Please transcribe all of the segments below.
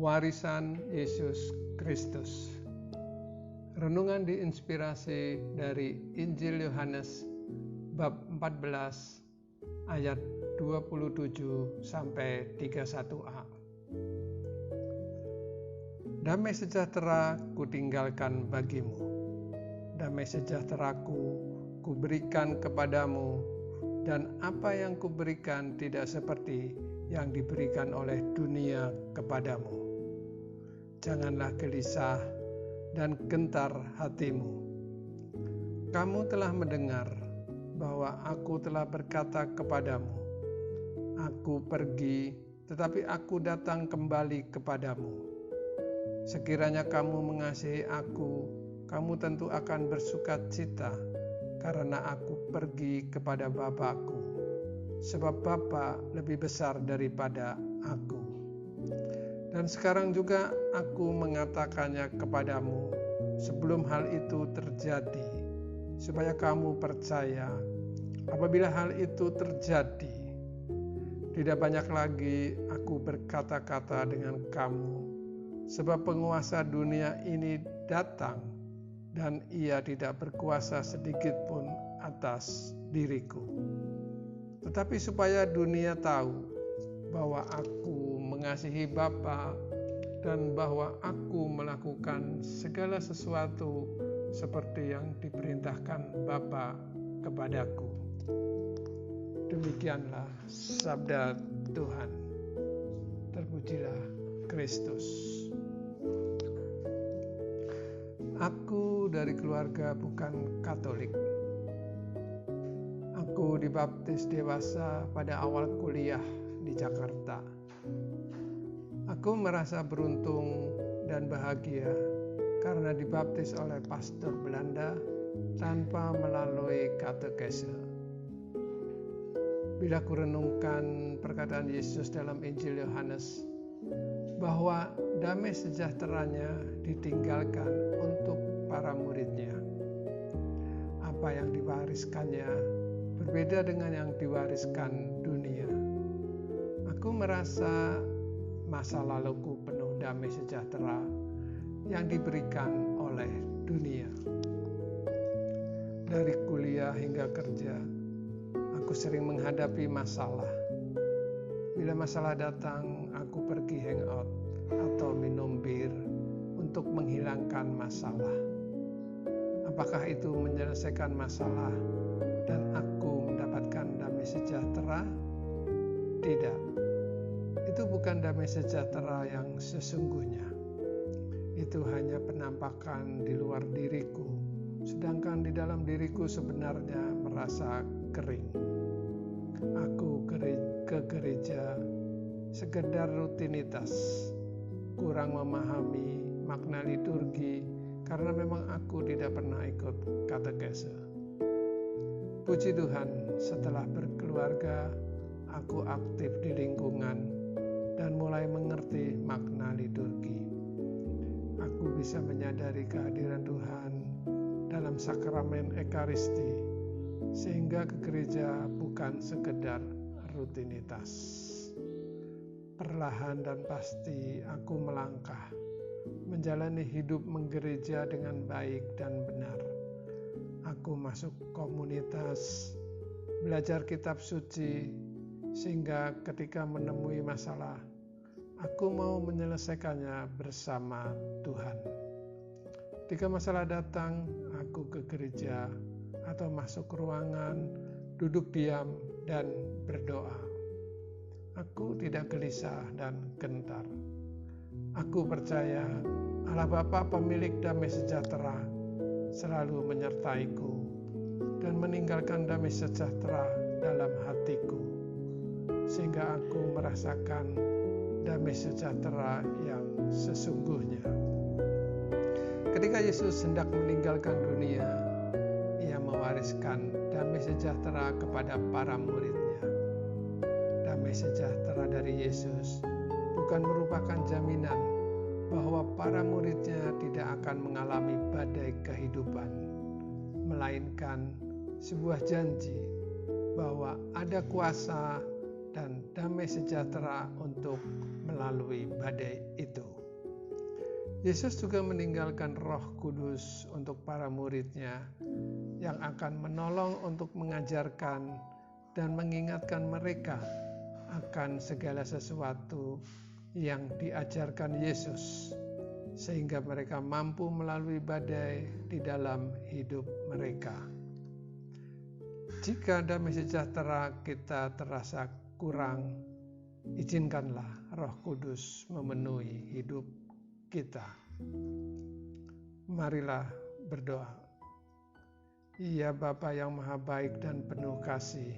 Warisan Yesus Kristus. Renungan diinspirasi dari Injil Yohanes bab 14 ayat 27 sampai 31a. Damai sejahtera kutinggalkan bagimu, damai sejahteraku kuberikan kepadamu, dan apa yang kuberikan tidak seperti yang diberikan oleh dunia kepadamu. Janganlah gelisah dan gentar hatimu. Kamu telah mendengar bahwa aku telah berkata kepadamu, aku pergi, tetapi aku datang kembali kepadamu. Sekiranya kamu mengasihi aku, kamu tentu akan bersukacita, karena aku pergi kepada Bapa-Ku, sebab Bapa lebih besar daripada aku. Dan sekarang juga aku mengatakannya kepadamu sebelum hal itu terjadi, supaya kamu percaya. Apabila hal itu terjadi, tidak banyak lagi aku berkata-kata dengan kamu, sebab penguasa dunia ini datang, dan ia tidak berkuasa sedikit pun atas diriku. Tetapi supaya dunia tahu bahwa aku mengasihi Bapa dan bahwa aku melakukan segala sesuatu seperti yang diperintahkan Bapa kepadaku. Demikianlah sabda Tuhan. Terpujilah Kristus. Aku dari keluarga bukan Katolik. Aku dibaptis dewasa pada awal kuliah di Jakarta. Aku merasa beruntung dan bahagia karena dibaptis oleh pastor Belanda tanpa melalui katekese. Bila kurenungkan perkataan Yesus dalam Injil Yohanes bahwa damai sejahteranya ditinggalkan untuk para muridnya, apa yang diwariskannya berbeda dengan yang diwariskan dunia. Aku merasa masa laluku penuh damai sejahtera yang diberikan oleh dunia. Dari kuliah hingga kerja, aku sering menghadapi masalah. Bila masalah datang, aku pergi hangout atau minum bir untuk menghilangkan masalah. Apakah itu menyelesaikan masalah dan aku mendapatkan damai sejahtera? Tidak. Itu bukan damai sejahtera yang sesungguhnya. Itu hanya penampakan di luar diriku, sedangkan di dalam diriku sebenarnya merasa kering. Aku ke gereja sekedar rutinitas, kurang memahami makna liturgi karena memang aku tidak pernah ikut katekese. Puji Tuhan, setelah berkeluarga, aku aktif di lingkungan dan mulai mengerti makna liturgi. Aku bisa menyadari kehadiran Tuhan dalam sakramen Ekaristi, sehingga ke gereja bukan sekedar rutinitas. Perlahan dan pasti aku melangkah, menjalani hidup menggereja dengan baik dan benar. Aku masuk komunitas, belajar kitab suci, sehingga ketika menemui masalah, aku mau menyelesaikannya bersama Tuhan. Ketika masalah datang, aku ke gereja atau masuk ruangan, duduk diam dan berdoa. Aku tidak gelisah dan gentar. Aku percaya Allah Bapa pemilik damai sejahtera selalu menyertaiku dan meninggalkan damai sejahtera dalam hatiku, sehingga aku merasakan damai sejahtera yang sesungguhnya. Ketika Yesus hendak meninggalkan dunia, Ia mewariskan damai sejahtera kepada para muridnya. Damai sejahtera dari Yesus bukan merupakan jaminan bahwa para muridnya tidak akan mengalami badai kehidupan, melainkan sebuah janji bahwa ada kuasa dan damai sejahtera untuk melalui badai itu. Yesus juga meninggalkan Roh Kudus untuk para murid-Nya yang akan menolong untuk mengajarkan dan mengingatkan mereka akan segala sesuatu yang diajarkan Yesus, sehingga mereka mampu melalui badai di dalam hidup mereka. Jika damai sejahtera kita terasa kurang, izinkanlah Roh Kudus memenuhi hidup kita. Marilah berdoa. Ya Bapa yang Maha Baik dan penuh kasih,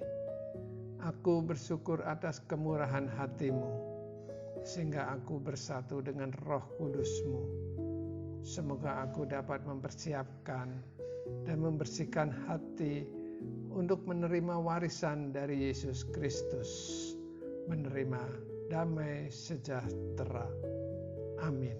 aku bersyukur atas kemurahan hati-Mu, sehingga aku bersatu dengan Roh Kudus-Mu. Semoga aku dapat mempersiapkan dan membersihkan hati untuk menerima warisan dari Yesus Kristus, menerima damai sejahtera. Amin.